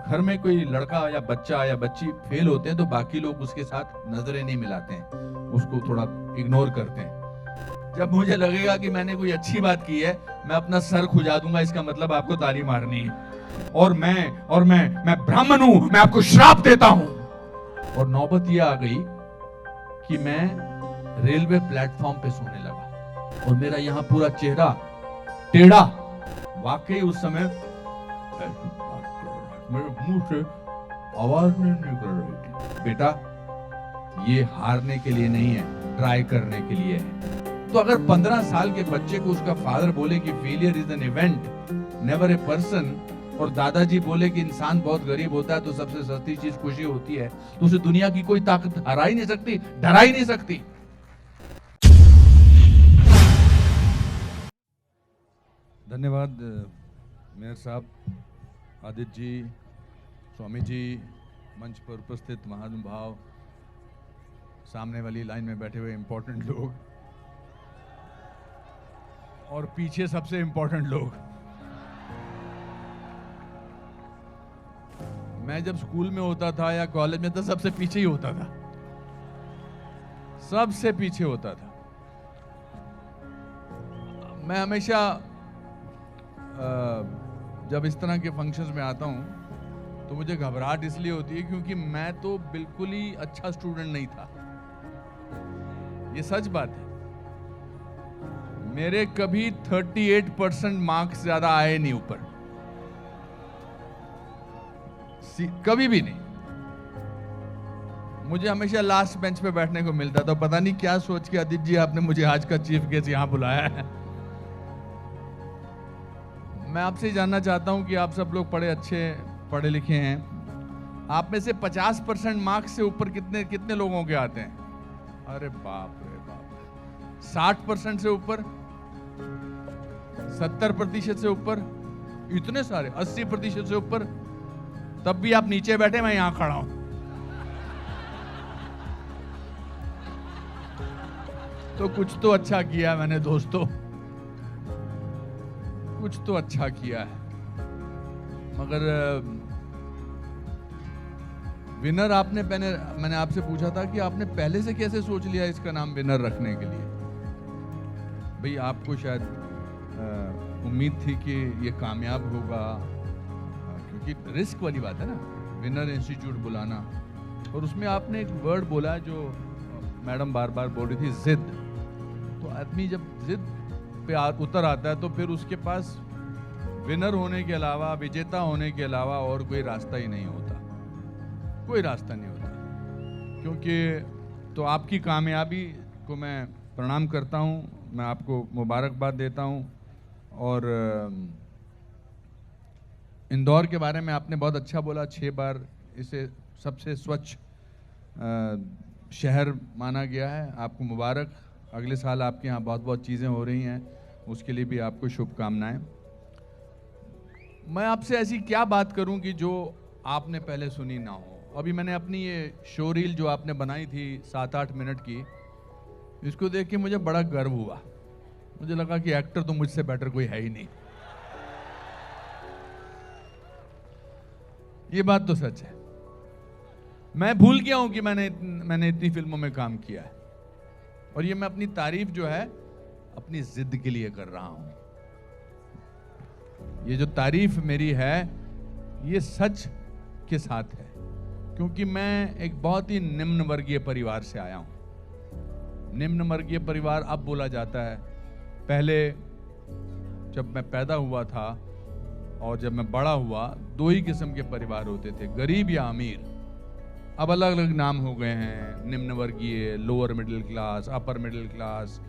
घर में कोई लड़का या बच्चा या बच्ची फेल होते हैं तो बाकी लोग उसके साथ नजरें नहीं मिलाते हैं, उसको थोड़ा इग्नोर करते हैं। जब मुझे लगेगा कि मैंने कोई अच्छी बात की है, मैं अपना सर खुजा दूंगा, इसका मतलब आपको ताली मारनी है। और मैं ब्राह्मण हूं, मैं आपको श्राप देता हूं। और नौबत यह आ गई कि मैं रेलवे प्लेटफॉर्म पे सोने लगा और मेरा यहां पूरा चेहरा टेढ़ा। वाकई उस समय मेरे मुंह से आवाज नहीं निकल रही थी। बेटा, ये हारने के लिए नहीं है, ट्राई करने के लिए है। तो अगर 15 साल के बच्चे को उसका फादर बोले कि failure is an event, never a person, और दादाजी बोले कि इंसान बहुत गरीब होता है तो सबसे सस्ती चीज खुशी होती है, तो उसे दुनिया की कोई ताकत हरा ही नहीं सकती, डरा ही नहीं सकती। धन्यवाद मेयर साहब, आदित्य जी, स्वामी जी, मंच पर उपस्थित महानुभाव, सामने वाली लाइन में बैठे हुए इंपॉर्टेंट लोग और पीछे सबसे इंपॉर्टेंट लोग। मैं जब स्कूल में होता था या कॉलेज में तो सबसे पीछे ही होता था, सबसे पीछे होता था। मैं हमेशा जब इस तरह के फंक्शंस में आता हूं तो मुझे घबराहट इसलिए होती है क्योंकि मैं तो बिल्कुल ही अच्छा स्टूडेंट नहीं था। ये सच बात है, मेरे कभी 38% मार्क्स ज्यादा आए नहीं ऊपर, कभी भी नहीं। मुझे हमेशा लास्ट बेंच पे बैठने को मिलता था। पता नहीं क्या सोच के आदित्य जी आपने मुझे आज का चीफ गेस्ट यहां बुलाया है। मैं आपसे जानना चाहता हूं कि आप सब लोग पढ़े लिखे हैं, आप में से 50% मार्क्स से ऊपर कितने लोगों के आते हैं? अरे बाप रे बाप। 60% से ऊपर, 70% से ऊपर, इतने सारे, 80% से ऊपर, तब भी आप नीचे बैठे, मैं यहां खड़ा हूं। तो कुछ तो अच्छा किया मैंने दोस्तों, कुछ तो अच्छा किया है। मगर विनर आपने मैंने आपसे पूछा था कि आपने पहले से कैसे सोच लिया इसका नाम विनर रखने के लिए? भाई आपको शायद उम्मीद थी कि ये कामयाब होगा, क्योंकि रिस्क वाली बात है ना, विनर इंस्टीट्यूट बुलाना। और उसमें आपने एक वर्ड बोला जो मैडम बार बार बोल रही थी, जिद। तो आदमी जब जिद पे उतर आता है तो फिर उसके पास विनर होने के अलावा, विजेता होने के अलावा और कोई रास्ता ही नहीं होता, कोई रास्ता नहीं होता। क्योंकि तो आपकी कामयाबी को मैं प्रणाम करता हूं, मैं आपको मुबारकबाद देता हूं। और इंदौर के बारे में आपने बहुत अच्छा बोला, 6 बार इसे सबसे स्वच्छ शहर माना गया है। आपको मुबारक, अगले साल आपके यहाँ बहुत बहुत चीज़ें हो रही हैं, उसके लिए भी आपको शुभकामनाएं। मैं आपसे ऐसी क्या बात करूं कि जो आपने पहले सुनी ना हो। अभी मैंने अपनी ये शो रील जो आपने बनाई थी 7-8 मिनट की, इसको देख के मुझे बड़ा गर्व हुआ। मुझे लगा कि एक्टर तो मुझसे बेटर कोई है ही नहीं। ये बात तो सच है। मैं भूल गया हूं कि मैंने इतनी फिल्मों में काम किया है, और ये मैं अपनी तारीफ जो है अपनी जिद के लिए कर रहा हूं। ये जो तारीफ मेरी है ये सच के साथ है, क्योंकि मैं एक बहुत ही निम्न वर्गीय परिवार से आया हूं। निम्न वर्गीय परिवार अब बोला जाता है, पहले जब मैं पैदा हुआ था और जब मैं बड़ा हुआ, 2 ही किस्म के परिवार होते थे, गरीब या अमीर। अब अलग अलग नाम हो गए हैं, निम्न वर्गीय, lower middle class, upper middle class,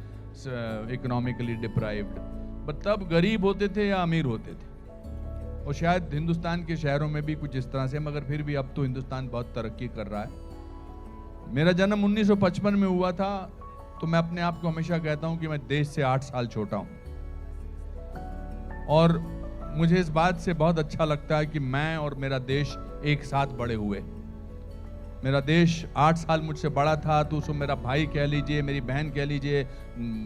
economically deprived. But तब गरीब होते थे या अमीर होते थे, और शायद हिंदुस्तान के शहरों में भी कुछ इस तरह से, मगर फिर भी अब तो हिंदुस्तान बहुत तरक्की कर रहा है। मेरा जन्म 1955 में हुआ था, तो मैं अपने आप को हमेशा कहता हूं कि मैं देश से 8 साल छोटा हूं, और मुझे इस बात से बहुत अच्छा लगता है कि मैं और मेरा देश एक साथ बड़े हुए। मेरा देश 8 साल मुझसे बड़ा था, तो उसको मेरा भाई कह लीजिए, मेरी बहन कह लीजिए,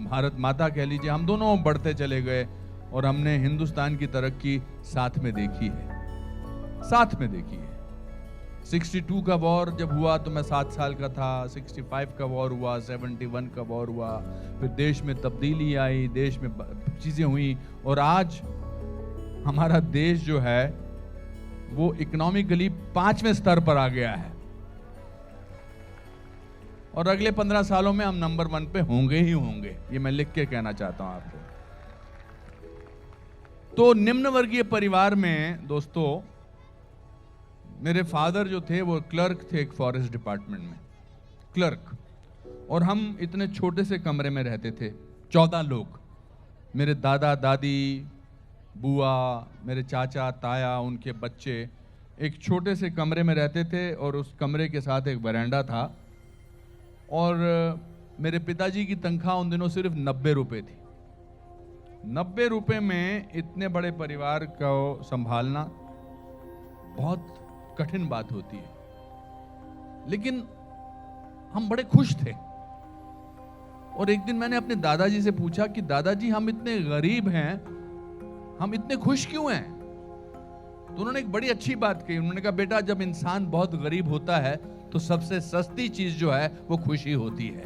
भारत माता कह लीजिए, हम दोनों बढ़ते चले गए और हमने हिंदुस्तान की तरक्की साथ में देखी है, साथ में देखी है। 62 का वॉर जब हुआ तो मैं 7 साल का था, 65 का वॉर हुआ, 71 का वॉर हुआ, फिर देश में तब्दीली आई, देश में चीज़ें हुई, और आज हमारा देश जो है वो इकोनॉमिकली 5वें स्तर पर आ गया है, और अगले 15 सालों में हम नंबर 1 पे होंगे ही होंगे। ये मैं लिख के कहना चाहता हूं आपको। तो निम्न वर्गीय परिवार में दोस्तों, मेरे फादर जो थे वो क्लर्क थे एक फॉरेस्ट डिपार्टमेंट में, क्लर्क, और हम इतने छोटे से कमरे में रहते थे, 14 लोग, मेरे दादा दादी, बुआ, मेरे चाचा ताया, उनके बच्चे, एक छोटे से कमरे में रहते थे, और उस कमरे के साथ एक बरामदा था, और मेरे पिताजी की तनख्वाह उन दिनों सिर्फ 90 रुपये थी। 90 रुपये में इतने बड़े परिवार को संभालना बहुत कठिन बात होती है, लेकिन हम बड़े खुश थे। और एक दिन मैंने अपने दादाजी से पूछा कि दादाजी, हम इतने गरीब हैं, हम इतने खुश क्यों हैं? तो उन्होंने एक बड़ी अच्छी बात कही। उन्होंने कहा, बेटा, जब इंसान बहुत गरीब होता है तो सबसे सस्ती चीज जो है वो खुशी होती है।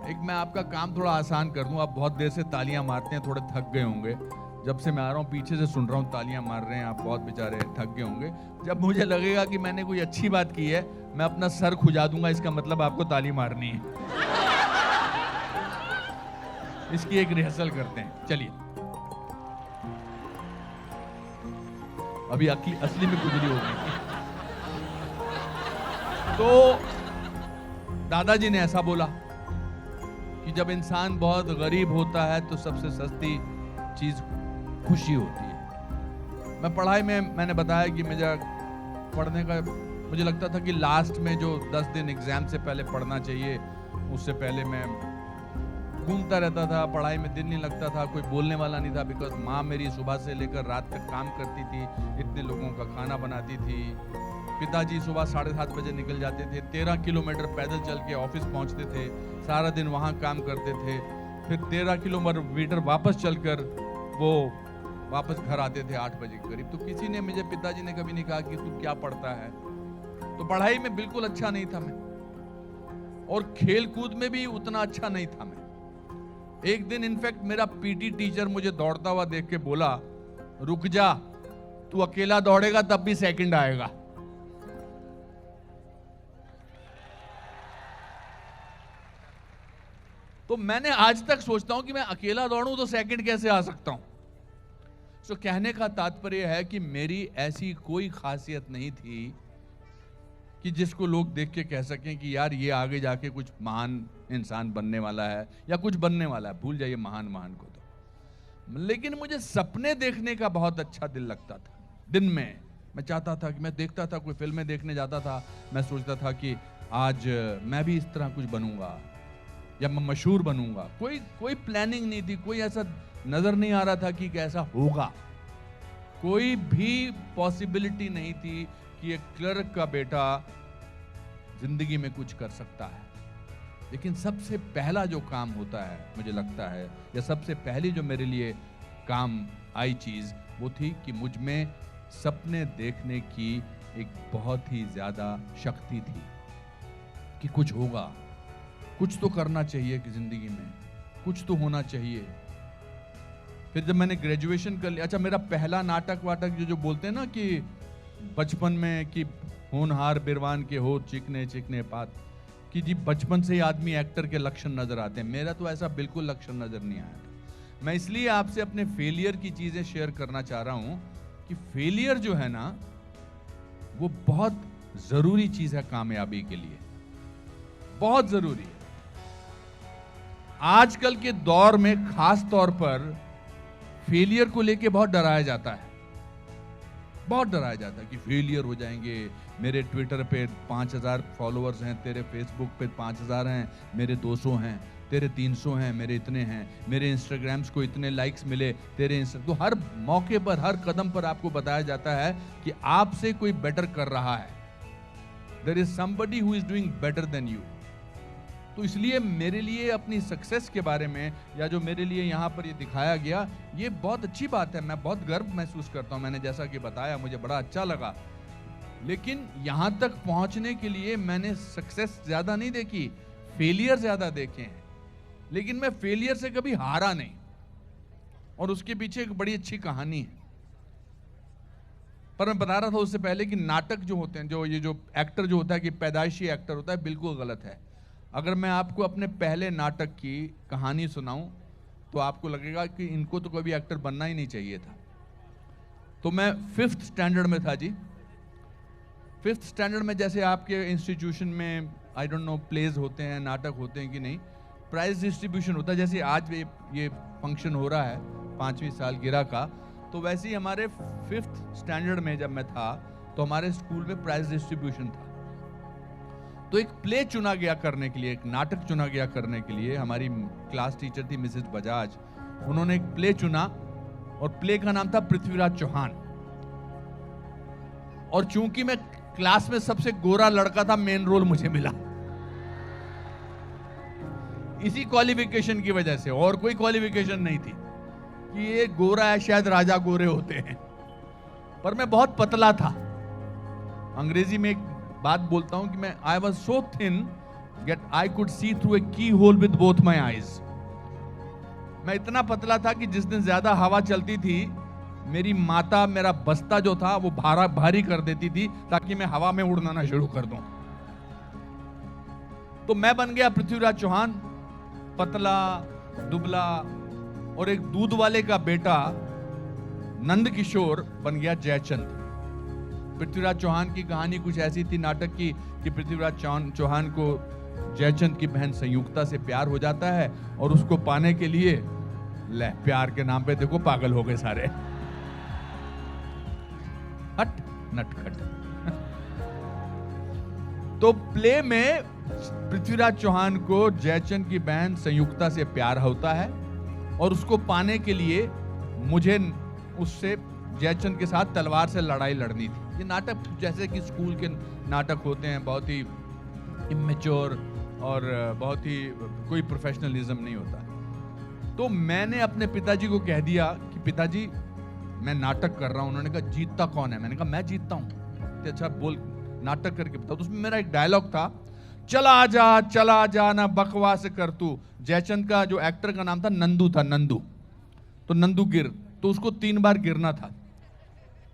एक मैं आपका काम थोड़ा आसान कर दूं, आप बहुत देर से तालियां मारते हैं, थोड़े थक गए होंगे। जब से मैं आ रहा हूं पीछे से सुन रहा हूं तालियां मार रहे हैं, आप बहुत बेचारे थक गए होंगे। जब मुझे लगेगा कि मैंने कोई अच्छी बात की है, मैं अपना सर खुजा दूंगा, इसका मतलब आपको ताली मारनी है। इसकी एक रिहर्सल करते हैं, चलिए। अभी असली में खुजली हो गई। तो दादाजी ने ऐसा बोला कि जब इंसान बहुत गरीब होता है तो सबसे सस्ती चीज खुशी होती है। मैं पढ़ाई में, मैंने बताया कि मुझे पढ़ने का, मुझे लगता था कि लास्ट में जो 10 दिन एग्जाम से पहले पढ़ना चाहिए, उससे पहले मैं घूमता रहता था, पढ़ाई में दिन नहीं लगता था, कोई बोलने वाला नहीं था, बिकॉज माँ मेरी सुबह से लेकर रात तक काम करती थी, इतने लोगों का खाना बनाती थी। पिताजी सुबह 7:30 बजे निकल जाते थे, 13 किलोमीटर पैदल चल के ऑफिस पहुंचते थे, सारा दिन वहाँ काम करते थे, फिर 13 किलोमीटर वापस चलकर वो वापस घर आते थे 8 बजे के करीब। तो किसी ने, मुझे पिताजी ने कभी नहीं कहा कि तू क्या पढ़ता है। तो पढ़ाई में बिल्कुल अच्छा नहीं था मैं, और खेल कूद में भी उतना अच्छा नहीं था मैं। एक दिन इनफैक्ट मेरा पीटी टीचर मुझे दौड़ता हुआ देख के बोला, रुक जा, तू अकेला दौड़ेगा तब भी सेकंड आएगा। तो मैंने आज तक सोचता हूं कि मैं अकेला दौड़ूं तो सेकंड कैसे आ सकता हूं। तो कहने का तात्पर्य है कि मेरी ऐसी कोई खासियत नहीं थी कि जिसको लोग देख के कह सकें कि यार ये आगे जाके कुछ महान इंसान बनने वाला है या कुछ बनने वाला है। भूल जाइए महान को तो। लेकिन मुझे सपने देखने का बहुत अच्छा दिल लगता था। दिन में मैं चाहता था कि मैं देखता था, कोई फिल्में देखने जाता था, मैं सोचता था कि आज मैं भी इस तरह कुछ बनूंगा या मैं मशहूर बनूंगा। कोई प्लानिंग नहीं थी, कोई ऐसा नजर नहीं आ रहा था कि कैसा होगा, कोई भी पॉसिबिलिटी नहीं थी कि एक क्लर्क का बेटा जिंदगी में कुछ कर सकता है। लेकिन सबसे पहला जो काम होता है, मुझे लगता है, या सबसे पहली जो मेरे लिए काम आई चीज, वो थी कि मुझ में सपने देखने की एक बहुत ही ज्यादा शक्ति थी कि कुछ होगा, कुछ तो करना चाहिए कि जिंदगी में कुछ तो होना चाहिए। फिर जब मैंने ग्रेजुएशन कर लिया, अच्छा मेरा पहला नाटक वाटक जो बोलते हैं ना कि बचपन में कि होनहार बिरवान के हो चिकने चिकने पात, कि जी बचपन से ही आदमी एक्टर के लक्षण नजर आते हैं। मेरा तो ऐसा बिल्कुल लक्षण नजर नहीं आया था। मैं इसलिए आपसे अपने फेलियर की चीजें शेयर करना चाह रहा हूं कि फेलियर जो है ना, वो बहुत जरूरी चीज है कामयाबी के लिए, बहुत जरूरी है। आजकल के दौर में खास तौर पर फेलियर को लेके बहुत डराया जाता है, बहुत डराया जाता है कि फेलियर हो जाएंगे। मेरे ट्विटर पे 5000 फॉलोअर्स हैं, तेरे फेसबुक पे 5000 हैं, मेरे 200 हैं, तेरे 300 हैं, मेरे इतने हैं, मेरे इंस्टाग्राम्स को इतने लाइक्स मिले, तेरे तो हर मौके पर, हर कदम पर आपको बताया जाता है कि आपसे कोई बेटर कर रहा है। There is somebody who is doing better than you. तो इसलिए मेरे लिए अपनी सक्सेस के बारे में, या जो मेरे लिए यहाँ पर ये दिखाया गया, ये बहुत अच्छी बात है। मैं बहुत गर्व महसूस करता हूँ। मैंने जैसा कि बताया, मुझे बड़ा अच्छा लगा। लेकिन यहाँ तक पहुँचने के लिए मैंने सक्सेस ज़्यादा नहीं देखी, फेलियर ज़्यादा देखे हैं। लेकिन मैं फेलियर से कभी हारा नहीं, और उसके पीछे एक बड़ी अच्छी कहानी है। पर मैं बता रहा था उससे पहले कि नाटक जो होते हैं, जो ये जो एक्टर जो होता है कि पैदाइशी एक्टर होता है, बिल्कुल गलत है। अगर मैं आपको अपने पहले नाटक की कहानी सुनाऊं तो आपको लगेगा कि इनको तो कभी एक्टर बनना ही नहीं चाहिए था। तो मैं 5th स्टैंडर्ड में था जी। 5th स्टैंडर्ड में जैसे आपके इंस्टीट्यूशन में आई डोंट नो प्लेज होते हैं, नाटक होते हैं कि नहीं, प्राइज डिस्ट्रीब्यूशन होता है। जैसे आज ये फंक्शन हो रहा है 5वीं सालगिरह का, तो वैसे ही हमारे 5th स्टैंडर्ड में जब मैं था तो हमारे स्कूल में प्राइज डिस्ट्रीब्यूशन था। तो एक प्ले चुना गया करने के लिए, एक नाटक चुना गया करने के लिए। हमारी क्लास टीचर थी मिसेस बजाज, उन्होंने एक प्ले चुना और प्ले का नाम था पृथ्वीराज चौहान। और चूंकि मैं क्लास में सबसे गोरा लड़का था, मेन रोल मुझे मिला इसी क्वालिफिकेशन की वजह से, और कोई क्वालिफिकेशन नहीं थी कि ये गोरा है, शायद राजा गोरे होते हैं। पर मैं बहुत पतला था। अंग्रेजी में एक बात बोलता हूं कि मैं I was so thin that I could see through a key hole with both my eyes. मैं इतना पतला था कि जिस दिन ज्यादा हवा चलती थी, मेरी माता मेरा बस्ता जो था वो भारी कर देती थी ताकि मैं हवा में उड़ना ना शुरू कर दूं। तो मैं बन गया पृथ्वीराज चौहान, पतला दुबला, और एक दूध वाले का बेटा नंद किशोर बन गया जयचंद। पृथ्वीराज चौहान की कहानी कुछ ऐसी थी नाटक की कि पृथ्वीराज चौहान को जयचंद की बहन संयुक्ता से प्यार हो जाता है, और उसको पाने के लिए ले प्यार के नाम पे देखो पागल हो गए सारे, हट नटखट। तो प्ले में पृथ्वीराज चौहान को जयचंद की बहन संयुक्ता से प्यार होता है, और उसको पाने के लिए मुझे उससे जयचंद के साथ तलवार से लड़ाई लड़नी थी। ये नाटक जैसे कि स्कूल के नाटक होते हैं, बहुत ही इमेच्योर और बहुत ही कोई प्रोफेशनलिज्म नहीं होता। तो मैंने अपने पिताजी को कह दिया कि पिताजी मैं नाटक कर रहा हूं। उन्होंने कहा जीतता कौन है? मैंने कहा मैं जीतता हूं। अच्छा बोल, नाटक करके बताओ। तो उसमें मेरा एक डायलॉग था, चला जा ना बकवास कर तू। जयचंद का जो एक्टर का नाम था नंदू था, नंदू। तो नंदू गिर, तो उसको 3 बार गिरना था।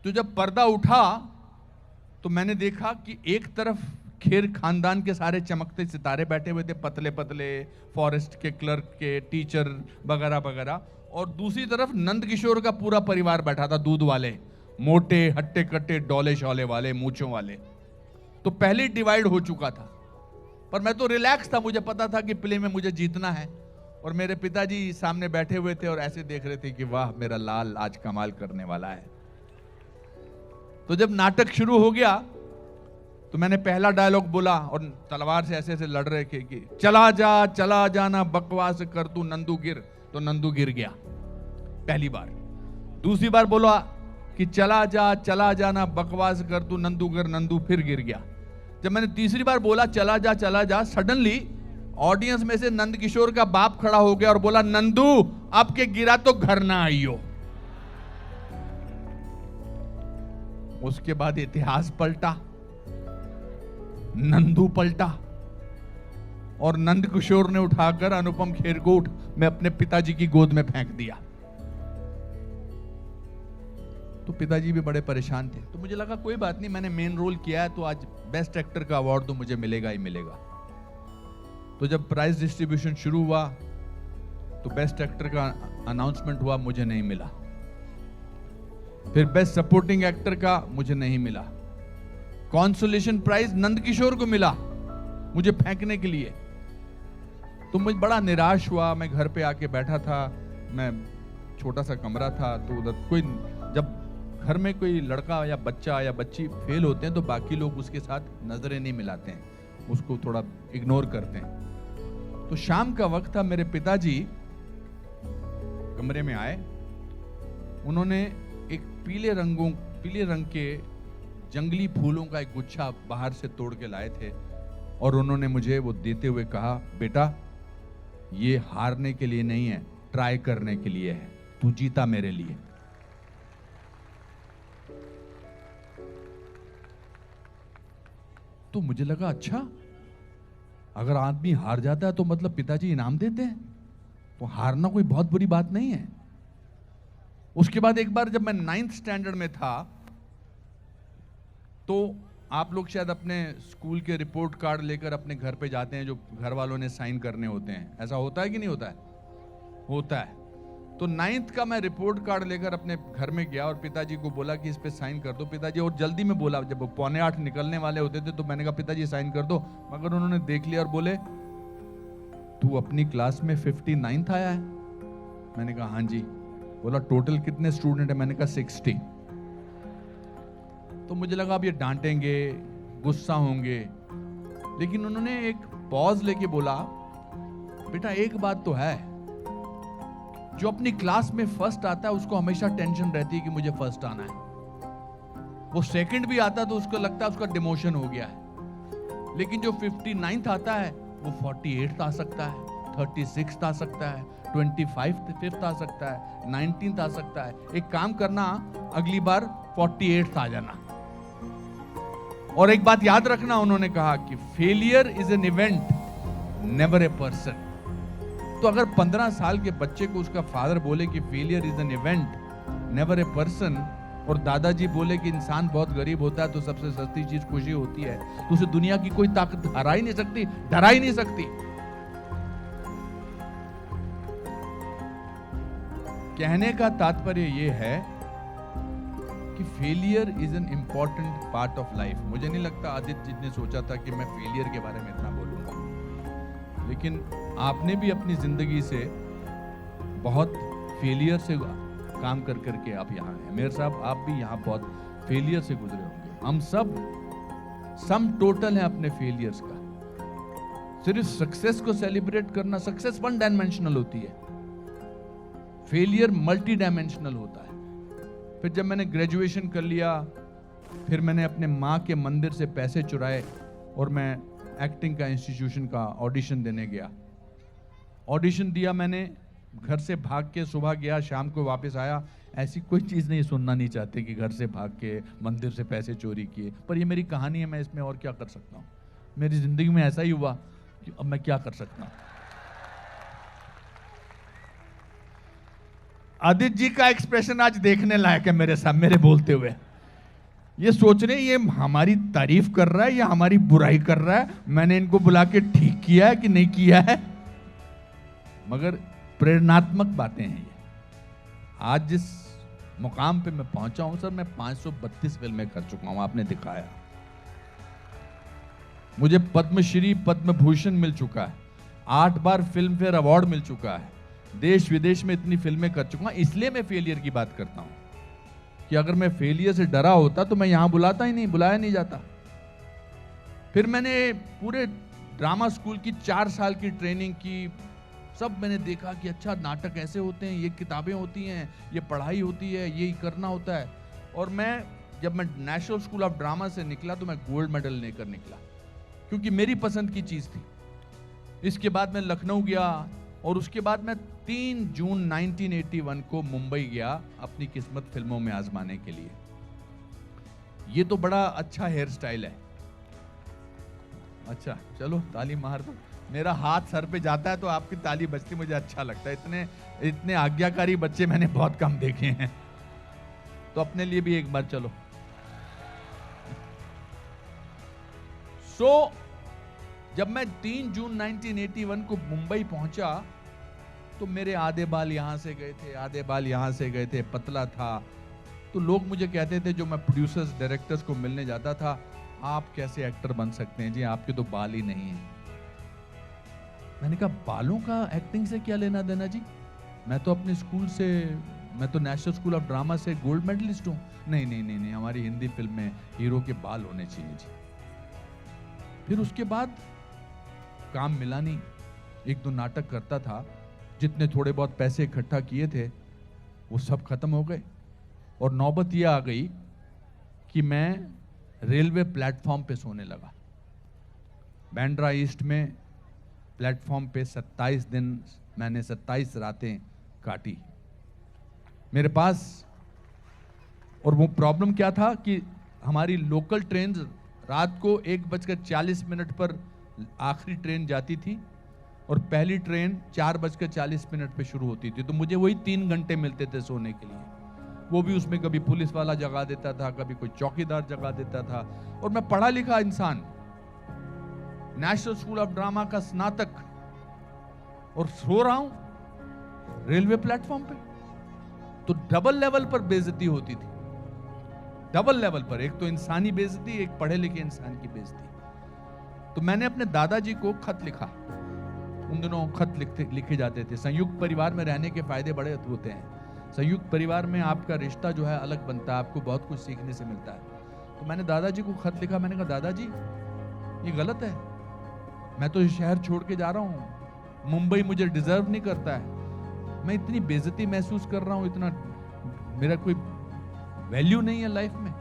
तो जब पर्दा उठा तो मैंने देखा कि एक तरफ खेर खानदान के सारे चमकते सितारे बैठे हुए थे, पतले पतले, फॉरेस्ट के क्लर्क के, टीचर वगैरह वगैरह, और दूसरी तरफ नंद किशोर का पूरा परिवार बैठा था, दूध वाले, मोटे हट्टे कट्टे डोले शोले वाले, मूंछों वाले। तो पहले डिवाइड हो चुका था, पर मैं तो रिलैक्स था, मुझे पता था कि प्ले में मुझे जीतना है। और मेरे पिताजी सामने बैठे हुए थे और ऐसे देख रहे थे कि वाह मेरा लाल आज कमाल करने वाला है। तो जब नाटक शुरू हो गया तो मैंने पहला डायलॉग बोला, और तलवार से ऐसे ऐसे लड़ रहे थे कि चला जाना बकवास कर तू नंदू गिर। तो नंदू गिर गया पहली बार। दूसरी बार बोला कि चला जाना बकवास कर तू नंदू गिर, नंदू फिर गिर गया। जब मैंने तीसरी बार बोला चला जा, सडनली ऑडियंस में से नंद किशोर का बाप खड़ा हो गया और बोला नंदू अब के गिरा तो घर ना आइयो। उसके बाद इतिहास पलटा, नंदू पलटा, और नंद किशोर ने उठाकर अनुपम खेर को मैं अपने पिताजी की गोद में फेंक दिया। तो पिताजी भी बड़े परेशान थे। तो मुझे लगा कोई बात नहीं, मैंने मेन रोल किया है तो आज बेस्ट एक्टर का अवार्ड तो मुझे मिलेगा ही मिलेगा। तो जब प्राइज डिस्ट्रीब्यूशन शुरू हुआ तो बेस्ट एक्टर का अनाउंसमेंट हुआ, मुझे नहीं मिला। फिर बेस्ट सपोर्टिंग एक्टर का मुझे नहीं मिला। कॉन्सोलेशन प्राइज नंद किशोर को मिला मुझे फेंकने के लिए। तो मुझे बड़ा निराश हुआ। मैं घर पे आके बैठा था, मैं छोटा सा कमरा था, तो उधर कोई, जब घर में कोई लड़का या बच्चा या बच्ची फेल होते हैं तो बाकी लोग उसके साथ नजरें नहीं मिलाते हैं, उसको थोड़ा इग्नोर करते हैं। तो शाम का वक्त था, मेरे पिताजी कमरे में आए। उन्होंने एक पीले रंग के जंगली फूलों का एक गुच्छा बाहर से तोड़ के लाए थे और उन्होंने मुझे वो देते हुए कहा, बेटा ये हारने के लिए नहीं है, ट्राई करने के लिए है, तू जीता मेरे लिए। तो मुझे लगा अच्छा, अगर आदमी हार जाता है तो मतलब पिताजी इनाम देते हैं, तो हारना कोई बहुत बुरी बात नहीं है। उसके बाद एक बार जब मैं 9th स्टैंडर्ड में था, तो आप लोग शायद अपने स्कूल के रिपोर्ट कार्ड लेकर अपने घर पे जाते हैं, जो घर वालों ने साइन करने होते हैं। ऐसा होता है कि नहीं होता है? होता है। तो 9th का मैं रिपोर्ट कार्ड लेकर अपने घर में गया और पिताजी को बोला कि इस पे साइन कर दो। पिताजी, और जल्दी में बोला, जब 7:45 निकलने वाले होते थे तो मैंने कहा पिताजी साइन कर दो, मगर उन्होंने देख लिया और बोले तू अपनी क्लास में 59th आया है? मैंने कहा हाँ जी। बोला टोटल कितने स्टूडेंट है? मैंने कहा 60। तो मुझे लगा अब ये डांटेंगे, गुस्सा होंगे, लेकिन उन्होंने एक पॉज लेके बोला, बेटा एक बात तो है, जो अपनी क्लास में फर्स्ट आता है उसको हमेशा टेंशन रहती है कि मुझे फर्स्ट आना है। वो सेकंड भी आता है तो उसको लगता है उसका डिमोशन हो गया है। लेकिन जो 59th आता है वो 48th आ सकता है, 36th आ सकता है, 25th आ सकता है, 19th आ सकता है। एक काम करना, अगली बार 48th आ जाना। और एक बात याद रखना, उन्होंने कहा कि failure is an event, never a person. तो अगर 15 साल के बच्चे को उसका फादर बोले कि failure is an event, never a person, और दादाजी बोले कि इंसान बहुत गरीब होता है तो सबसे सस्ती चीज खुशी होती है, तो उसे दुनिया की कोई ताकत हरा ही नहीं सकती, डरा ही नहीं सकती। कहने का तात्पर्य यह है कि failure is an important part of life. मुझे नहीं लगता आदित्य जी ने सोचा था कि मैं फेलियर के बारे में इतना बोलूंगा, लेकिन आपने भी अपनी जिंदगी से बहुत फेलियर से काम कर करके आप यहाँ हैं। मेरे साहब, आप भी यहाँ बहुत फेलियर से गुजरे होंगे। हम सब सम टोटल है अपने फेलियर्स का। सिर्फ सक्सेस को सेलिब्रेट करना, सक्सेस 1 डायमेंशनल होती है, फेलियर मल्टी डायमेंशनल होता है। फिर जब मैंने ग्रेजुएशन कर लिया, फिर मैंने अपने माँ के मंदिर से पैसे चुराए और मैं एक्टिंग का इंस्टीट्यूशन का ऑडिशन देने गया। ऑडिशन दिया मैंने, घर से भाग के सुबह गया, शाम को वापस आया। ऐसी कोई चीज़ नहीं सुनना नहीं चाहते कि घर से भाग के मंदिर से पैसे चोरी किए, पर ये मेरी कहानी है, मैं इसमें और क्या कर सकता हूँ। मेरी ज़िंदगी में ऐसा ही हुआ कि अब मैं क्या कर सकता हूँ। आदित्य जी का एक्सप्रेशन आज देखने लायक है मेरे साथ, मेरे बोलते हुए। ये सोच रहे ये हमारी तारीफ कर रहा है या हमारी बुराई कर रहा है, मैंने इनको बुला के ठीक किया है कि नहीं किया है। मगर प्रेरणात्मक बातें हैं ये। आज जिस मुकाम पे मैं पहुंचा हूं सर, मैं 532 फिल्में कर चुका हूं, आपने दिखाया। मुझे पद्मश्री, पद्म भूषण मिल चुका है, 8 बार फिल्म फेयर अवार्ड मिल चुका है, देश विदेश में इतनी फिल्में कर चुका हूं। इसलिए मैं फेलियर की बात करता हूं कि अगर मैं फेलियर से डरा होता तो मैं यहां बुलाता ही नहीं, बुलाया नहीं जाता। फिर मैंने पूरे ड्रामा स्कूल की 4 साल की ट्रेनिंग की, सब मैंने देखा कि अच्छा नाटक ऐसे होते हैं, ये किताबें होती हैं, ये पढ़ाई होती है, ये करना होता है। और जब मैं नेशनल स्कूल ऑफ ड्रामा से निकला तो मैं गोल्ड मेडल लेकर निकला, क्योंकि मेरी पसंद की चीज थी। इसके बाद मैं लखनऊ गया और उसके बाद मैं 3 जून 1981 को मुंबई गया अपनी किस्मत फिल्मों में आजमाने के लिए। ये तो बड़ा अच्छा हेयर स्टाइल है। अच्छा चलो ताली मार दो। मेरा हाथ सर पे जाता है तो आपकी ताली बजती मुझे अच्छा लगता है। इतने आज्ञाकारी बच्चे मैंने बहुत कम देखे हैं। तो अपने लिए भी एक बार चलो। जब मैं 3 जून 1981 को मुंबई पहुंचा तो मेरे आधे बाल यहां से गए थे, आधे बाल यहां से गए थे, पतला था। तो लोग मुझे कहते थे, जो मैं प्रोड्यूसर्स डायरेक्टर्स को मिलने जाता था, आप कैसे एक्टर बन सकते हैं जी, आपके तो बाल ही नहीं है। मैंने कहा बालों का एक्टिंग से क्या लेना देना जी, मैं तो अपने स्कूल से, मैं तो नेशनल स्कूल ऑफ ड्रामा से गोल्ड मेडलिस्ट हूं। नहीं नहीं नहीं नहीं, हमारी हिंदी फिल्म में हीरो के बाल होने चाहिए जी। फिर उसके बाद काम मिला नहीं, 1-2 नाटक करता था, जितने थोड़े बहुत पैसे इकट्ठा किए थे वो सब खत्म हो गए। और नौबत यह आ गई कि मैं रेलवे प्लेटफॉर्म पे सोने लगा। बैंड्रा ईस्ट में प्लेटफॉर्म पे 27 दिन मैंने 27 रातें काटी मेरे पास। और वो प्रॉब्लम क्या था कि हमारी लोकल ट्रेन रात को 1:40 पर आखिरी ट्रेन जाती थी और पहली ट्रेन 4:40 पे शुरू होती थी, तो मुझे वही 3 घंटे मिलते थे सोने के लिए। वो भी उसमें कभी पुलिस वाला जगा देता था, कभी कोई चौकीदार जगा देता था। और मैं पढ़ा लिखा इंसान, नेशनल स्कूल ऑफ ड्रामा का स्नातक, और सो रहा हूं रेलवे प्लेटफॉर्म पे। तो डबल लेवल पर बेइज्जती होती थी, डबल लेवल पर। एक तो इंसानी बेइज्जती, एक पढ़े लिखे इंसान की बेइज्जती। तो मैंने अपने दादाजी को खत लिखा। उन दिनों खत लिखे जाते थे। संयुक्त परिवार में रहने के फायदे बड़े होते हैं। संयुक्त परिवार में आपका रिश्ता जो है अलग बनता है, आपको बहुत कुछ सीखने से मिलता है। तो मैंने दादाजी को खत लिखा। मैंने कहा, दादाजी ये गलत है, मैं तो शहर छोड़ के जा रहा हूं, मुंबई मुझे डिजर्व नहीं करता है, मैं इतनी बेइज्जती महसूस कर रहा हूं, इतना मेरा कोई वैल्यू नहीं है लाइफ में,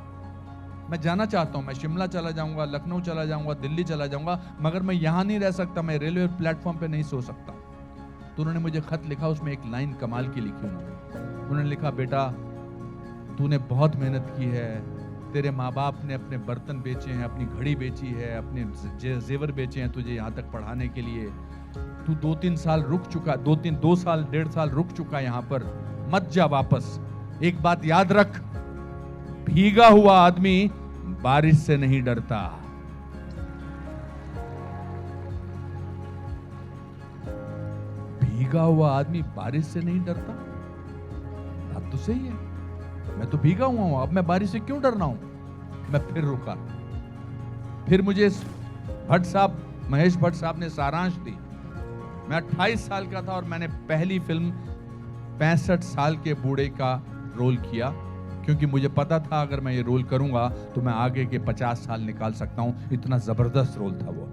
मैं जाना चाहता हूं, मैं शिमला चला जाऊंगा, लखनऊ चला जाऊंगा, दिल्ली चला जाऊंगा, मगर मैं यहां नहीं रह सकता, मैं रेलवे प्लेटफॉर्म पे नहीं सो सकता। तो उन्होंने मुझे खत लिखा, उसमें एक लाइन कमाल की लिखी उन्होंने लिखा, बेटा तूने बहुत मेहनत की है, तेरे माँ बाप ने अपने बर्तन बेचे हैं, अपनी घड़ी बेची है, अपने जेवर बेचे हैं तुझे यहाँ तक पढ़ाने के लिए, तू 2-3 साल रुक चुका, 2 साल 1.5 साल रुक चुका यहाँ पर, मत जा वापस। एक बात याद रख, भीगा हुआ आदमी बारिश से नहीं डरता। भीगा हुआ आदमी बारिश से नहीं डरता। बात तो सही है, मैं तो भीगा हुआ हूं, अब मैं बारिश से क्यों डरना हूं। मैं फिर रुका। फिर मुझे भट्ट साहब, महेश भट्ट साहब ने सारांश दी। मैं 28 साल का था और मैंने पहली फिल्म 65 साल के बूढ़े का रोल किया, क्योंकि मुझे पता था अगर मैं ये रोल करूंगा तो मैं आगे के 50 साल निकाल सकता हूं। इतना जबरदस्त रोल था वो।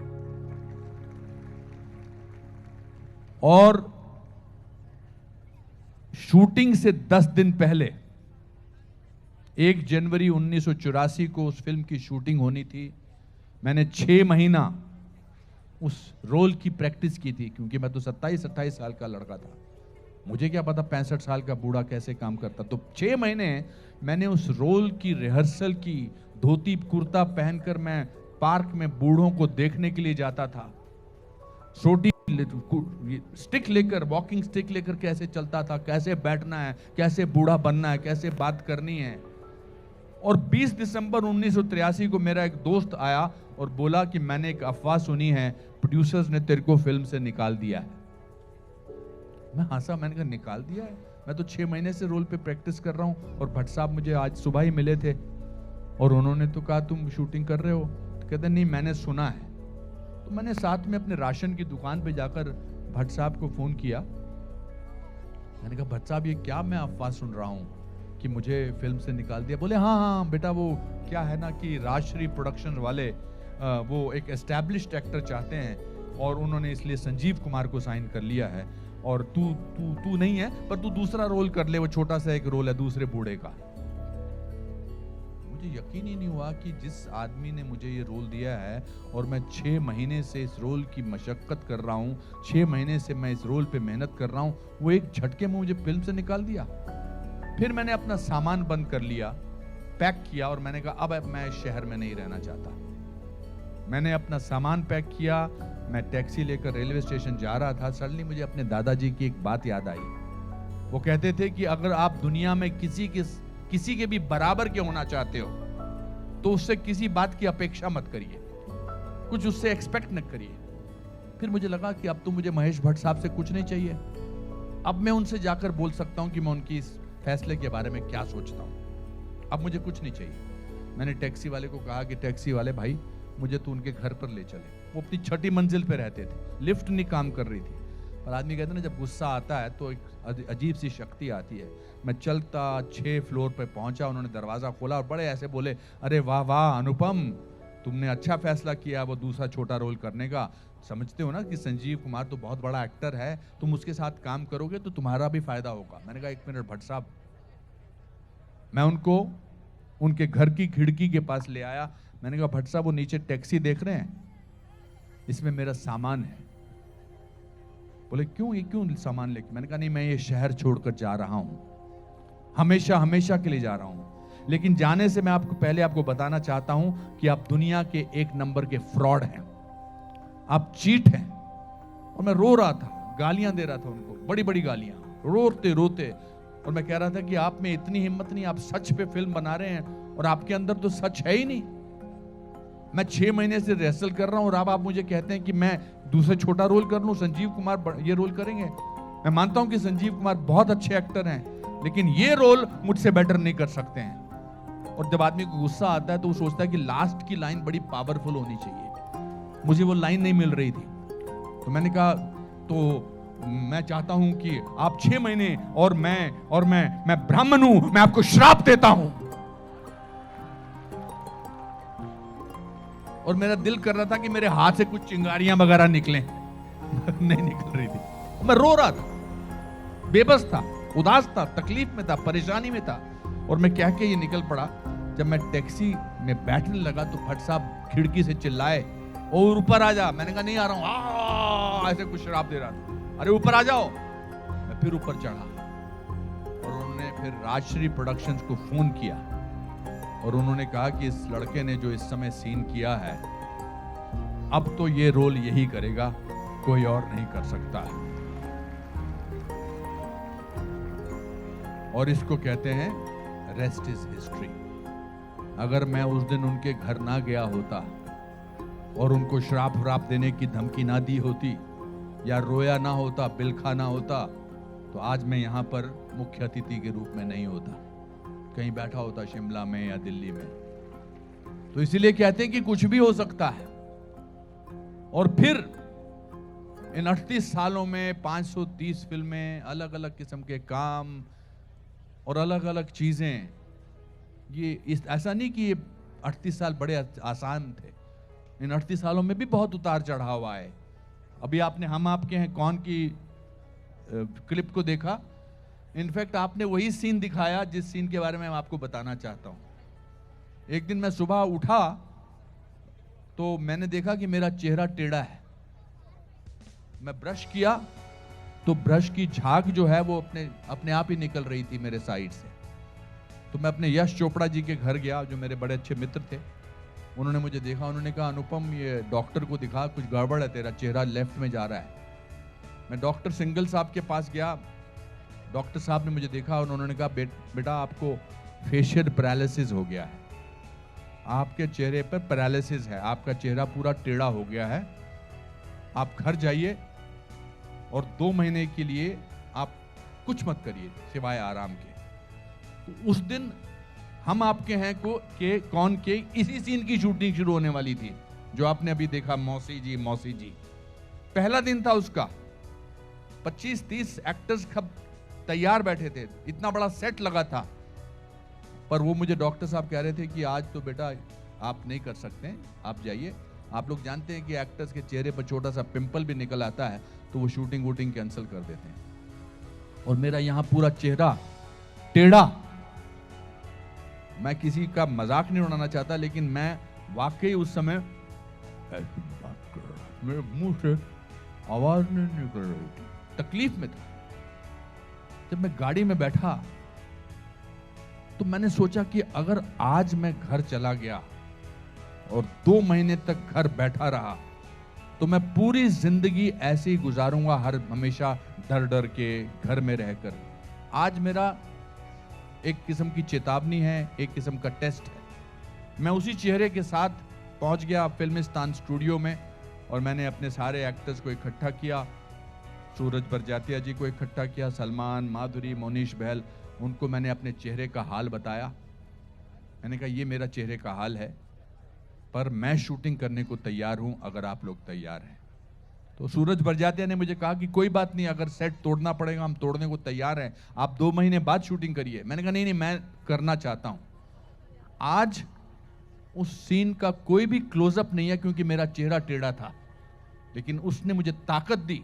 और शूटिंग से 10 दिन पहले 1 जनवरी 1984 को उस फिल्म की शूटिंग होनी थी। मैंने 6 महीना उस रोल की प्रैक्टिस की थी, क्योंकि मैं तो 27-28 साल का लड़का था, मुझे क्या पता 65 साल का बूढ़ा कैसे काम करता। तो 6 महीने मैंने उस रोल की रिहर्सल की। धोती कुर्ता पहनकर मैं पार्क में बूढ़ों को देखने के लिए जाता था। छोटी स्टिक लेकर, वॉकिंग स्टिक लेकर कैसे चलता था, कैसे बैठना है, कैसे बूढ़ा बनना है, कैसे बात करनी है। और 20 दिसंबर 1983 को मेरा एक दोस्त आया और बोला कि मैंने एक अफवाह सुनी है, प्रोड्यूसर्स ने तेरे को फिल्म से निकाल दिया है। मैं हंसा, मैंने कहा निकाल दिया है? मैं तो 6 महीने से रोल पे प्रैक्टिस कर रहा हूं। और भट्ट साहब मुझे आज सुबह ही मिले थे और उन्होंने तो कहा तुम शूटिंग कर रहे हो? तो कहते नहीं, मैंने सुना है। तो मैंने साथ में अपने राशन की दुकान पे जाकर भट्ट साहब को फोन किया। मैंने कहा भट्ट साहब ये क्या मैं अफवाह सुन रहा हूं कि मुझे फिल्म से निकाल दिया? बोले हाँ हाँ बेटा, वो क्या है ना कि राजश्री प्रोडक्शन वाले वो एक एस्टैब्लिश्ड एक्टर चाहते हैं और उन्होंने इसलिए संजीव कुमार को साइन कर लिया है, और तू नहीं है, पर तू दूसरा रोल कर ले, वो छोटा सा एक रोल है दूसरे बूढ़े का। मुझे यकीन ही नहीं हुआ कि जिस आदमी ने मुझे ये रोल दिया है और मैं 6 महीने से इस रोल की मशक्कत कर रहा हूँ, 6 महीने से मैं इस रोल पे मेहनत कर रहा हूँ, वो एक झटके में मुझे फिल्म से निकाल दिया। फिर मैंने अपना सामान बंद कर लिया, पैक किया, और मैंने कहा अब मैं शहर में नहीं रहना चाहता। मैंने अपना सामान पैक किया, मैं टैक्सी लेकर रेलवे स्टेशन जा रहा था। सडनली मुझे अपने दादाजी की एक बात याद आई। वो कहते थे कि अगर आप दुनिया में किसी के भी बराबर के होना चाहते हो तो उससे किसी बात की अपेक्षा मत करिए, कुछ उससे एक्सपेक्ट न करिए। फिर मुझे लगा कि अब तो मुझे महेश भट्ट साहब से कुछ नहीं चाहिए, अब मैं उनसे जाकर बोल सकता हूं कि मैं उनकी इस फैसले के बारे में क्या सोचता हूं, अब मुझे कुछ नहीं चाहिए। मैंने टैक्सी वाले को कहा कि टैक्सी वाले भाई मुझे तो उनके घर पर ले चले। वो अपनी 6ठी मंजिल पे रहते थे, लिफ्ट नहीं काम कर रही थी। और आदमी कहते ना जब गुस्सा आता है तो एक अजीब सी शक्ति आती है। मैं चलता 6 फ्लोर पे पहुंचा, उन्होंने दरवाजा खोला और बड़े ऐसे बोले, अरे वाह वाह अनुपम, तुमने अच्छा फैसला किया वो दूसरा छोटा रोल करने का। समझते हो ना कि संजीव कुमार तो बहुत बड़ा एक्टर है, तुम उसके साथ काम करोगे तो तुम्हारा भी फायदा होगा। मैंने कहा 1 मिनट भट्ट साहब। मैं उनको उनके घर की खिड़की के पास ले आया। मैंने कहा भट्ट साहब वो नीचे टैक्सी देख रहे हैं? इसमें मेरा सामान है। बोले क्यों, ये क्यों सामान लेके? मैंने कहा नहीं, मैं ये शहर छोड़कर जा रहा हूं, हमेशा हमेशा के लिए जा रहा हूं। लेकिन जाने से मैं आपको बताना चाहता हूं कि आप दुनिया के 1 नंबर के फ्रॉड हैं, आप चीट हैं। और मैं रो रहा था, गालियां दे रहा था उनको, बड़ी बड़ी गालियां, रोते रोते। और मैं कह रहा था कि आप में इतनी हिम्मत नहीं, आप सच पे फिल्म बना रहे हैं और आपके अंदर तो सच है ही नहीं। मैं 6 महीने से रिहर्सल कर रहा हूं और अब आप मुझे कहते हैं कि मैं दूसरा छोटा रोल कर लूं, संजीव कुमार ये रोल करेंगे। मैं मानता हूं कि संजीव कुमार बहुत अच्छे एक्टर हैं, लेकिन ये रोल मुझसे बेटर नहीं कर सकते हैं। और जब आदमी को गुस्सा आता है तो वो सोचता है कि लास्ट की लाइन बड़ी पावरफुल होनी चाहिए। मुझे वो लाइन नहीं मिल रही थी, तो मैंने कहा तो मैं चाहता हूं कि आप 6 महीने और मैं ब्राह्मण हूं, मैं आपको श्राप देता हूं। और मेरा दिल कर रहा था कि मेरे हाथ से कुछ चिंगारियां वगैरह निकलें नहीं निकल रही थी। मैं रो रहा था, बेबस था, उदास था, तकलीफ में था, परेशानी में था। और मैं कह के ये निकल पड़ा। जब मैं टैक्सी में बैठने लगा तो भट्ट साहब खिड़की से चिल्लाए, और ऊपर आ जा। मैंने कहा नहीं आ रहा हूं, ऐसे कुछ शराब दे रहा था। अरे ऊपर आ जाओ। मैं फिर ऊपर चढ़ा और उन्होंने फिर राजश्री प्रोडक्शंस को फोन किया और उन्होंने कहा कि इस लड़के ने जो इस समय सीन किया है, अब तो ये रोल यही करेगा, कोई और नहीं कर सकता है। और इसको कहते हैं रेस्ट इज हिस्ट्री। अगर मैं उस दिन उनके घर ना गया होता और उनको श्राप व्राप देने की धमकी ना दी होती, या रोया ना होता, बिलखा ना होता, तो आज मैं यहां पर मुख्य अतिथि के रूप में नहीं होता, कहीं बैठा होता शिमला में या दिल्ली में। तो इसीलिए कहते हैं कि कुछ भी हो सकता है। और फिर इन 38 सालों में 530 फिल्में, अलग अलग किस्म के काम और अलग अलग चीजें। ये ऐसा नहीं कि ये 38 साल बड़े आसान थे, इन 38 सालों में भी बहुत उतार चढ़ाव आए। अभी आपने हम आपके हैं कौन की क्लिप को देखा। इनफैक्ट आपने वही सीन दिखाया जिस सीन के बारे में मैं आपको बताना चाहता हूं। एक दिन मैं सुबह उठा तो मैंने देखा कि मेरा चेहरा टेढ़ा है। मैं ब्रश किया तो ब्रश की झाग जो है वो अपने आप ही निकल रही थी मेरे साइड से। तो मैं अपने यश चोपड़ा जी के घर गया, जो मेरे बड़े अच्छे मित्र थे। उन्होंने मुझे देखा, उन्होंने कहा अनुपम ये डॉक्टर को दिखा, कुछ गड़बड़ है, तेरा चेहरा लेफ्ट में जा रहा है। मैं डॉक्टर सिंगल साहब के पास गया। डॉक्टर साहब ने मुझे देखा और उन्होंने कहा बेटा आपको फेशियल पैरालिसिस हो गया है, आपके चेहरे पर पैरालिसिस है, आपका चेहरा पूरा टेढ़ा हो गया है, आप घर जाइए और 2 महीने के लिए आप कुछ मत करिए सिवाय आराम के। तो उस दिन हम आपके हैं कौन के इसी सीन की शूटिंग शुरू होने वाली थी जो आपने अभी देखा, मौसी जी मौसी जी। पहला दिन था उसका, 25-30 एक्टर्स खब तैयार बैठे थे, इतना बड़ा सेट लगा था। पर वो मुझे डॉक्टर साहब कह रहे थे कि आज तो बेटा आप नहीं कर सकते, आप जाइए। आप लोग जानते हैं कि एक्टर्स के चेहरे पर छोटा सा पिंपल भी निकल आता है तो वो शूटिंग वूटिंग कैंसिल कर देते हैं। और मेरा यहां पूरा चेहरा टेढ़ा। मैं किसी का मजाक नहीं उड़ाना चाहता, लेकिन मैं वाकई उस समय ऐसी बात कर रहा, मेरे मुंह से आवाज नहीं निकल रही थी, तकलीफ में था। जब मैं गाड़ी में बैठा तो मैंने सोचा कि अगर आज मैं घर चला गया और 2 महीने तक घर बैठा रहा तो मैं पूरी जिंदगी ऐसे ही गुजारूंगा, हमेशा डर डर के घर में रहकर। आज मेरा एक किस्म की चेतावनी है, एक किस्म का टेस्ट है। मैं उसी चेहरे के साथ पहुंच गया फिल्मिस्तान स्टूडियो में और मैंने अपने सारे एक्टर्स को इकट्ठा किया। सूरज बरजातिया जी को इकट्ठा किया, सलमान, माधुरी, मोनीश बहल, उनको मैंने अपने चेहरे का हाल बताया। मैंने कहा ये मेरा चेहरे का हाल है, पर मैं शूटिंग करने को तैयार हूं अगर आप लोग तैयार हैं। तो सूरज बरजातिया ने मुझे कहा कि कोई बात नहीं, अगर सेट तोड़ना पड़ेगा हम तोड़ने को तैयार हैं, आप 2 महीने बाद शूटिंग करिए। मैंने कहा नहीं, मैं करना चाहता हूं। आज उस सीन का कोई भी क्लोजअप नहीं है क्योंकि मेरा चेहरा टेढ़ा था, लेकिन उसने मुझे ताकत दी।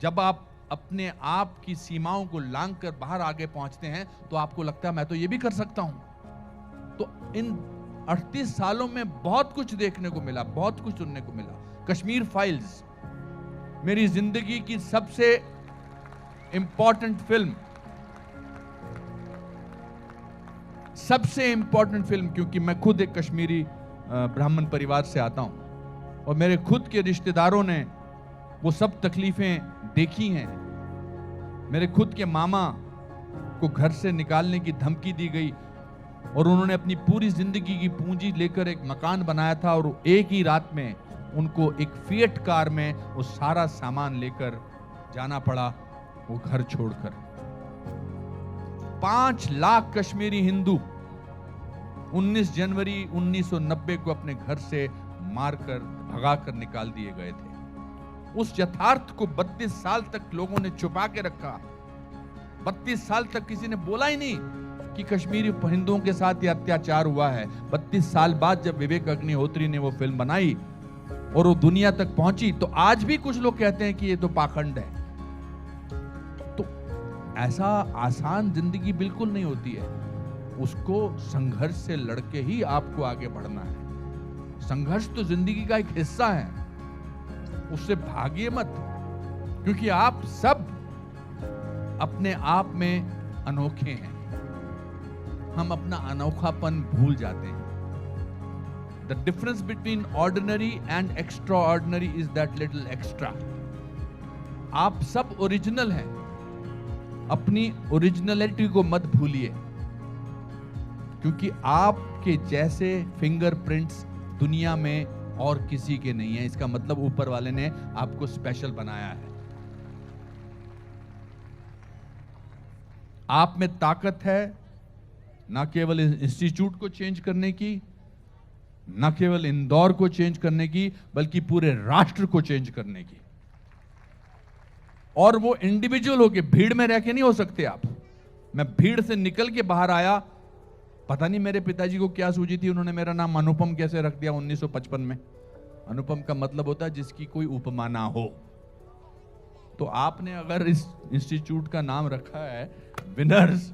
जब आप अपने आप की सीमाओं को लांघ कर बाहर आगे पहुंचते हैं तो आपको लगता है मैं तो ये भी कर सकता हूं। तो इन 38 सालों में बहुत कुछ देखने को मिला, बहुत कुछ सुनने को मिला, कश्मीर फाइल्स मेरी जिंदगी की सबसे इंपॉर्टेंट फिल्म, क्योंकि मैं खुद एक कश्मीरी ब्राह्मण परिवार से आता हूं और मेरे खुद के रिश्तेदारों ने वो सब तकलीफें देखी हैं। मेरे खुद के मामा को घर से निकालने की धमकी दी गई और उन्होंने अपनी पूरी जिंदगी की पूंजी लेकर एक मकान बनाया था और एक ही रात में उनको एक फिएट कार में वो सारा सामान लेकर जाना पड़ा, वो घर छोड़कर। 5 लाख कश्मीरी हिंदू 19 जनवरी 1990 को अपने घर से मारकर भगाकर निकाल दिए गए थे। उस यथार्थ को 32 साल तक लोगों ने छुपा के रखा। 32 साल तक किसी ने बोला ही नहीं कि कश्मीरी हिंदुओं के साथ यह अत्याचार हुआ है। 32 साल बाद जब विवेक अग्निहोत्री ने वो फिल्म बनाई और वो दुनिया तक पहुंची, तो आज भी कुछ लोग कहते हैं कि ये तो पाखंड है। तो ऐसा आसान जिंदगी बिल्कुल नहीं होती है। उसको संघर्ष से लड़के ही आपको आगे बढ़ना है। संघर्ष तो जिंदगी का एक हिस्सा है, उससे भागिए मत, क्योंकि आप सब अपने आप में अनोखे हैं। हम अपना अनोखापन भूल जाते हैं। The difference between ordinary and extraordinary is that little extra. आप सब ओरिजिनल हैं, अपनी ओरिजिनलिटी को मत भूलिए, क्योंकि आपके जैसे फिंगरप्रिंट्स दुनिया में और किसी के नहीं है। इसका मतलब ऊपर वाले ने आपको स्पेशल बनाया है। आप में ताकत है, ना केवल इंस्टीट्यूट को चेंज करने की, न केवल इंदौर को चेंज करने की, बल्कि पूरे राष्ट्र को चेंज करने की। और वो इंडिविजुअल होके, भीड़ में रह के नहीं हो सकते आप। मैं भीड़ से निकल के बाहर आया, पता नहीं मेरे पिताजी को क्या सूझी थी, उन्होंने मेरा नाम अनुपम कैसे रख दिया 1955 में। अनुपम का मतलब होता है जिसकी कोई उपमा ना हो। तो आपने अगर इस इंस्टीट्यूट का नाम रखा है विनर्स,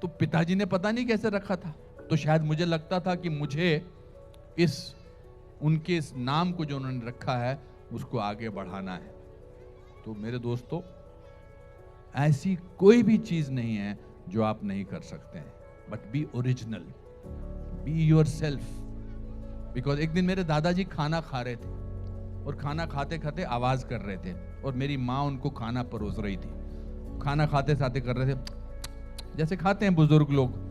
तो पिताजी ने पता नहीं कैसे रखा था। तो शायद मुझे लगता था कि मुझे उनके इस नाम को जो उन्होंने रखा है उसको आगे बढ़ाना है। तो मेरे दोस्तों, ऐसी कोई भी चीज नहीं है जो आप नहीं कर सकते हैं। But B original, be your self. Because एक दिन मेरे दादाजी खाना खा रहे थे और खाना खाते खाते आवाज कर रहे थे और मेरी माँ उनको खाना परोस रही थी। खाना खाते खाते कर रहे थे जैसे खाते हैं बुजुर्ग लोग।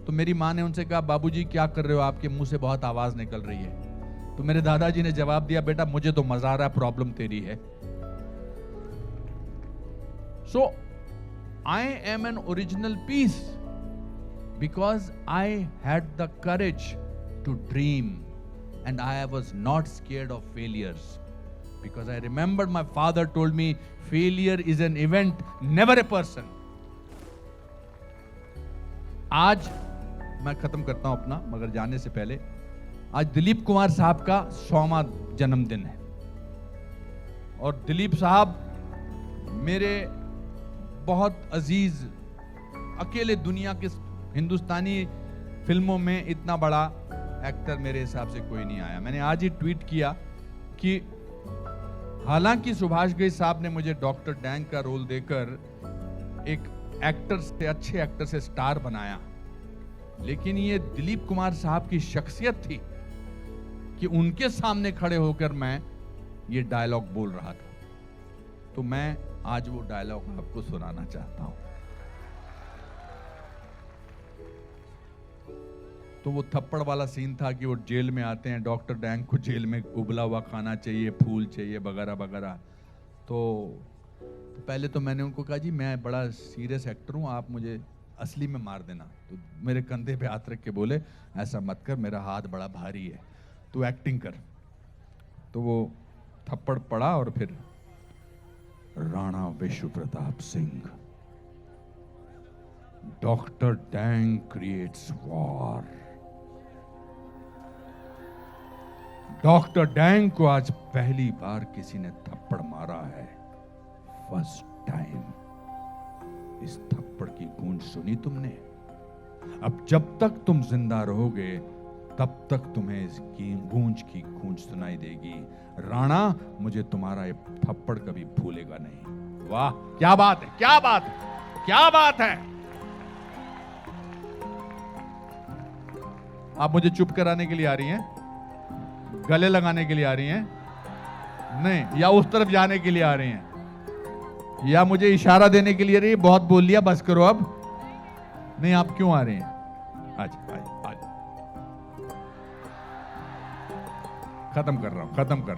तो मेरी माँ ने उनसे कहा, बाबूजी क्या कर रहे हो, आपके मुंह से बहुत आवाज निकल रही है। तो मेरे दादाजी ने जवाब दिया, बेटा मुझे तो मजा आ रहा है, प्रॉब्लम तेरी है। So I am an original piece because I had the courage to dream and I was not scared of failures, because I remembered my father told me failure is an event, never a person. आज मैं खत्म करता हूं अपना, मगर जाने से पहले, आज दिलीप कुमार साहब का 100वां जन्मदिन है। और दिलीप साहब मेरे बहुत अजीज, अकेले दुनिया के हिंदुस्तानी फिल्मों में इतना बड़ा एक्टर मेरे हिसाब से कोई नहीं आया। मैंने आज ही ट्वीट किया कि हालांकि सुभाष घई साहब ने मुझे डॉक्टर डैंग का रोल देकर एक एक्टर से, अच्छे एक्टर से स्टार बनाया, लेकिन ये दिलीप कुमार साहब की शख्सियत थी कि उनके सामने खड़े होकर मैं ये डायलॉग बोल रहा था। तो मैं आज वो डायलॉग आपको सुनाना चाहता हूं। तो वो थप्पड़ वाला सीन था कि वो जेल में आते हैं, डॉक्टर डैंग को जेल में उबला हुआ खाना चाहिए, फूल चाहिए, वगैरह वगैरह। तो पहले तो मैंने उनको कहा, जी मैं बड़ा सीरियस एक्टर हूं, आप मुझे असली में मार देना। तो मेरे कंधे पे हाथ रख के बोले, ऐसा मत कर, मेरा हाथ बड़ा भारी है, तू एक्टिंग कर। तो वो थप्पड़ पड़ा और फिर राणा विश्व Pratap Singh, doctor dang creates war. Doctor dang को आज पहली बार किसी ने थप्पड़ मारा है, फर्स्ट टाइम। इस थप्पड़ की गूंज सुनी तुमने? अब जब तक तुम जिंदा रहोगे तब तक तुम्हें इसकी गूंज की गूंज सुनाई देगी। राणा, मुझे तुम्हारा ये थप्पड़ कभी भूलेगा नहीं। वाह, क्या बात है, क्या बात है, क्या बात है। आप मुझे चुप कराने के लिए आ रही हैं, गले लगाने के लिए आ रही हैं, नहीं, या उस तरफ जाने के लिए आ रही हैं, या मुझे इशारा देने के लिए रही, बहुत बोल लिया, बस करो अब। नहीं, आप क्यों आ रही हैं? आज खत्म कर रहा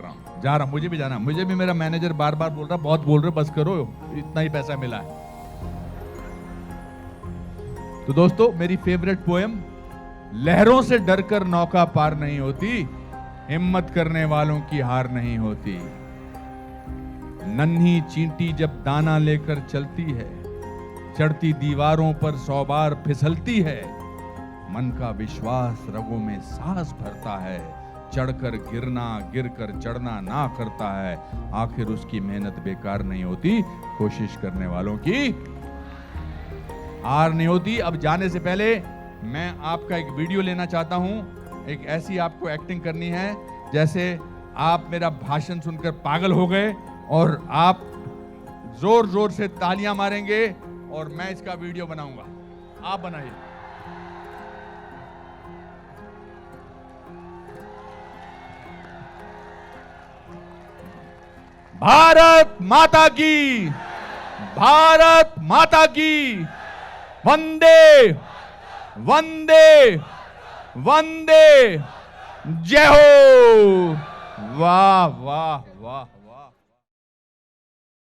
हूं, जा रहा हूं, मुझे भी जाना, मुझे भी मेरा मैनेजर बार बार बोल रहा, बहुत बोल रहे, बस करो, इतना ही पैसा मिला है। तो दोस्तों, मेरी फेवरेट पोएम, लहरों से डरकर नौका पार नहीं होती, हिम्मत करने वालों की हार नहीं होती। नन्ही चींटी जब दाना लेकर चलती है, चढ़ती दीवारों पर 100 बार फिसलती है। मन का विश्वास रगों में सांस भरता है, चढ़कर गिरना, गिरकर चढ़ना ना करता है। आखिर उसकी मेहनत बेकार नहीं होती, कोशिश करने वालों की हार नहीं होती। अब जाने से पहले मैं आपका एक वीडियो लेना चाहता हूं। एक ऐसी आपको एक्टिंग करनी है जैसे आप मेरा भाषण सुनकर पागल हो गए और आप जोर जोर से तालियां मारेंगे और मैं इसका वीडियो बनाऊंगा। आप बनाइए। भारत माता की, भारत माता की, वंदे वंदे वंदे, जय हो। वाह वाह वाह।